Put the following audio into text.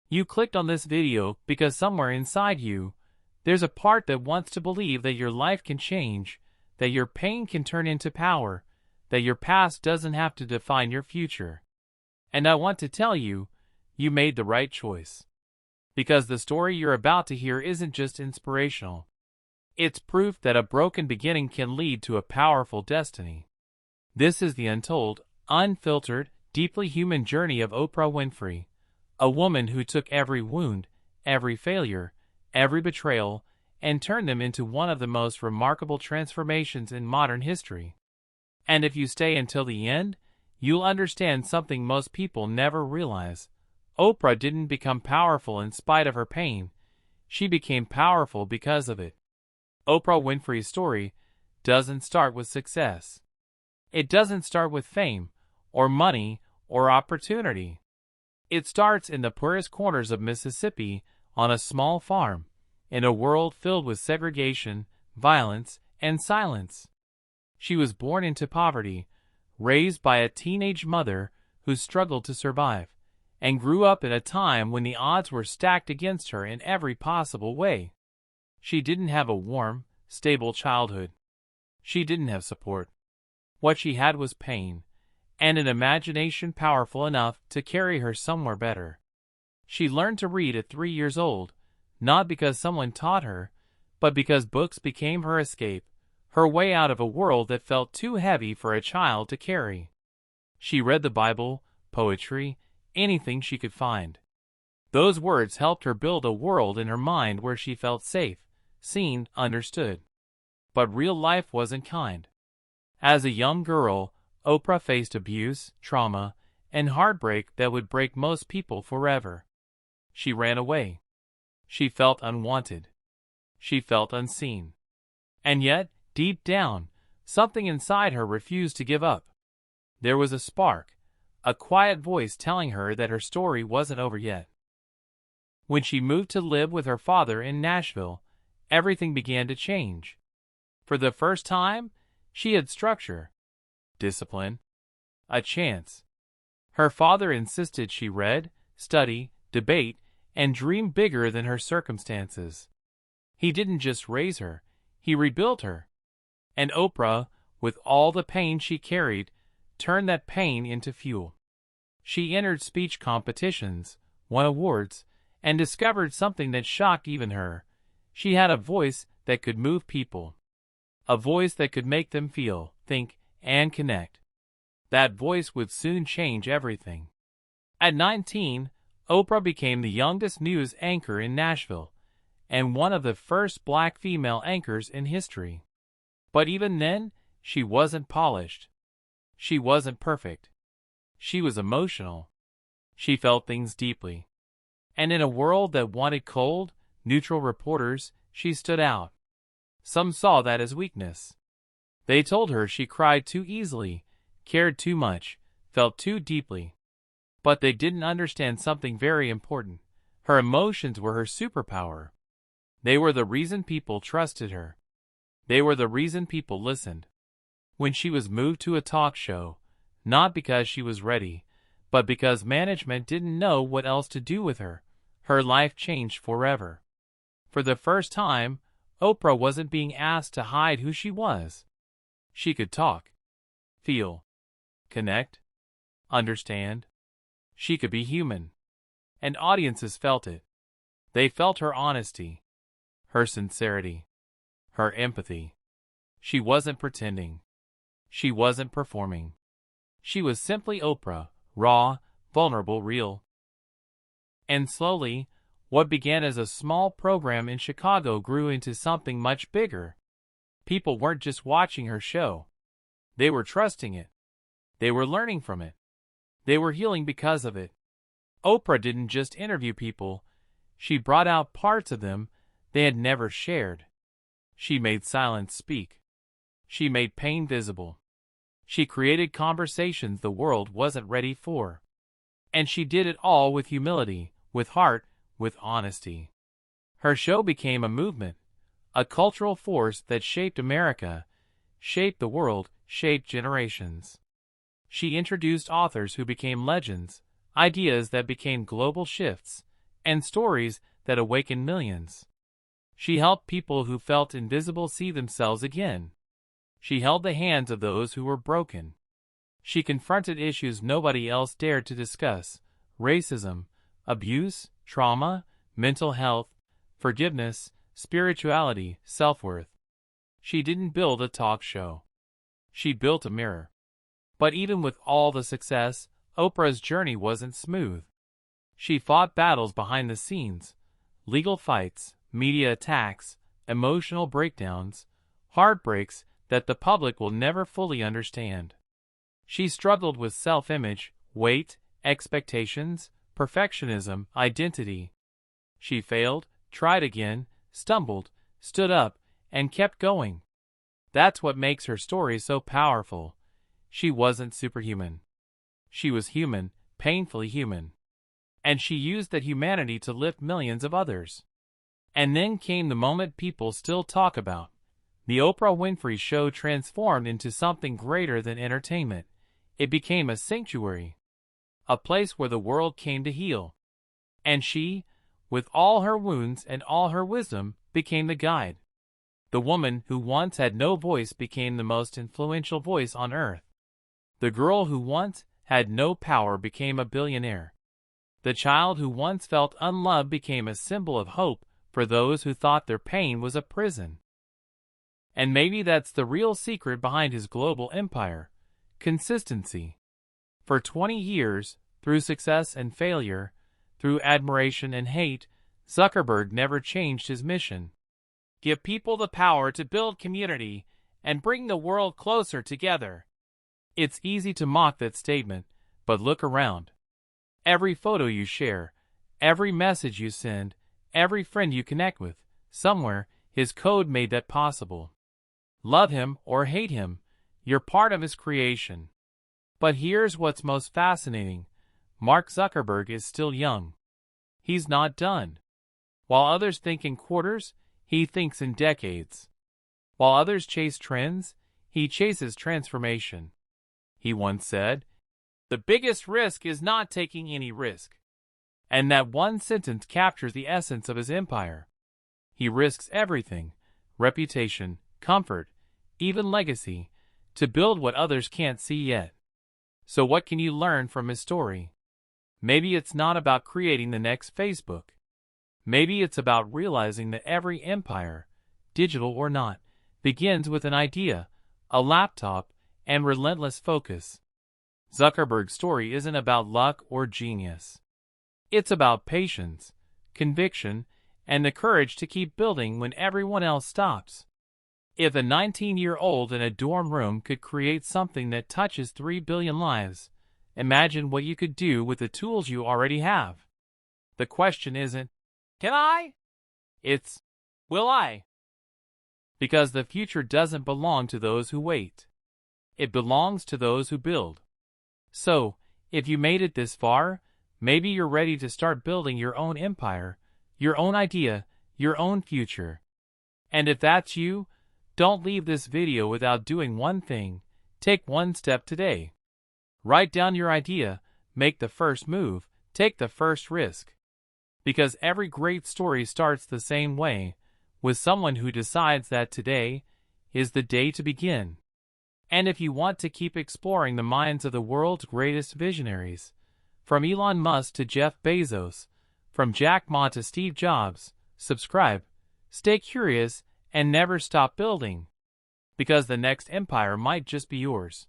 You clicked on this video because somewhere inside you, there's a part that wants to believe that your life can change, that your pain can turn into power, that your past doesn't have to define your future. And I want to tell you, you made the right choice. Because the story you're about to hear isn't just inspirational. It's proof that a broken beginning can lead to a powerful destiny. This is the untold, unfiltered, deeply human journey of Oprah Winfrey, a woman who took every wound, every failure, every betrayal, and turned them into one of the most remarkable transformations in modern history. And if you stay until the end, you'll understand something most people never realize. Oprah didn't become powerful in spite of her pain. She became powerful because of it. Oprah Winfrey's story doesn't start with success. It doesn't start with fame, or money, or opportunity. It starts in the poorest corners of Mississippi, on a small farm, in a world filled with segregation, violence, and silence. She was born into poverty, raised by a teenage mother who struggled to survive, and grew up in a time when the odds were stacked against her in every possible way. She didn't have a warm, stable childhood. She didn't have support. What she had was pain, and an imagination powerful enough to carry her somewhere better. She learned to read at 3 years old, not because someone taught her, but because books became her escape, her way out of a world that felt too heavy for a child to carry. She read the Bible, poetry, anything she could find. Those words helped her build a world in her mind where she felt safe, seen, understood. But real life wasn't kind. As a young girl, Oprah faced abuse, trauma, and heartbreak that would break most people forever. She ran away. She felt unwanted. She felt unseen. And yet, deep down, something inside her refused to give up. There was a spark, a quiet voice telling her that her story wasn't over yet. When she moved to live with her father in Nashville, everything began to change. For the first time, she had structure, discipline, a chance. Her father insisted she read, study, debate, and dream bigger than her circumstances. He didn't just raise her, he rebuilt her. And Oprah, with all the pain she carried, turned that pain into fuel. She entered speech competitions, won awards, and discovered something that shocked even her. She had a voice that could move people. A voice that could make them feel, think, and connect. That voice would soon change everything. At 19, Oprah became the youngest news anchor in Nashville, and one of the first black female anchors in history. But even then, she wasn't polished. She wasn't perfect. She was emotional. She felt things deeply. And in a world that wanted cold, neutral reporters, she stood out. Some saw that as weakness. They told her she cried too easily, cared too much, felt too deeply. But they didn't understand something very important. Her emotions were her superpower. They were the reason people trusted her. They were the reason people listened. When she was moved to a talk show, not because she was ready, but because management didn't know what else to do with her, her life changed forever. For the first time, Oprah wasn't being asked to hide who she was. She could talk, feel, connect, understand. She could be human. And audiences felt it. They felt her honesty, her sincerity, her empathy. She wasn't pretending. She wasn't performing. She was simply Oprah, raw, vulnerable, real. And slowly, what began as a small program in Chicago grew into something much bigger. People weren't just watching her show. They were trusting it. They were learning from it. They were healing because of it. Oprah didn't just interview people. She brought out parts of them they had never shared. She made silence speak. She made pain visible. She created conversations the world wasn't ready for. And she did it all with humility, with heart, with honesty. Her show became a movement, a cultural force that shaped America, shaped the world, shaped generations. She introduced authors who became legends, ideas that became global shifts, and stories that awaken millions. She helped people who felt invisible see themselves again. She held the hands of those who were broken. She confronted issues nobody else dared to discuss: racism, abuse, trauma, mental health, forgiveness, spirituality, self-worth. She didn't build a talk show. She built a mirror. But even with all the success, Oprah's journey wasn't smooth. She fought battles behind the scenes: legal fights, media attacks, emotional breakdowns, heartbreaks that the public will never fully understand. She struggled with self-image, weight, expectations, perfectionism, identity. She failed, tried again, stumbled, stood up, and kept going. That's what makes her story so powerful. She wasn't superhuman. She was human, painfully human. And she used that humanity to lift millions of others. And then came the moment people still talk about. The Oprah Winfrey Show transformed into something greater than entertainment. It became a sanctuary, a place where the world came to heal. And she, with all her wounds and all her wisdom, became the guide. The woman who once had no voice became the most influential voice on earth. The girl who once had no power became a billionaire. The child who once felt unloved became a symbol of hope for those who thought their pain was a prison. And maybe that's the real secret behind his global empire: consistency. For 20 years, through success and failure, through admiration and hate, Zuckerberg never changed his mission: give people the power to build community and bring the world closer together. It's easy to mock that statement, but look around. Every photo you share, every message you send, every friend you connect with, somewhere, his code made that possible. Love him or hate him, you're part of his creation. But here's what's most fascinating: Mark Zuckerberg is still young. He's not done. While others think in quarters, he thinks in decades. While others chase trends, he chases transformation. He once said, "The biggest risk is not taking any risk." And that one sentence captures the essence of his empire. He risks everything: reputation, comfort, even legacy, to build what others can't see yet. So what can you learn from his story? Maybe it's not about creating the next Facebook. Maybe it's about realizing that every empire, digital or not, begins with an idea, a laptop, and relentless focus. Zuckerberg's story isn't about luck or genius. It's about patience, conviction, and the courage to keep building when everyone else stops. If a 19-year-old in a dorm room could create something that touches 3 billion lives, imagine what you could do with the tools you already have. The question isn't, "Can I?" It's, "Will I?" Because the future doesn't belong to those who wait. It belongs to those who build. So, if you made it this far, maybe you're ready to start building your own empire, your own idea, your own future. And if that's you, don't leave this video without doing one thing: take one step today. Write down your idea, make the first move, take the first risk. Because every great story starts the same way, with someone who decides that today is the day to begin. And if you want to keep exploring the minds of the world's greatest visionaries, from Elon Musk to Jeff Bezos, from Jack Ma to Steve Jobs, subscribe, stay curious, and never stop building. Because the next empire might just be yours.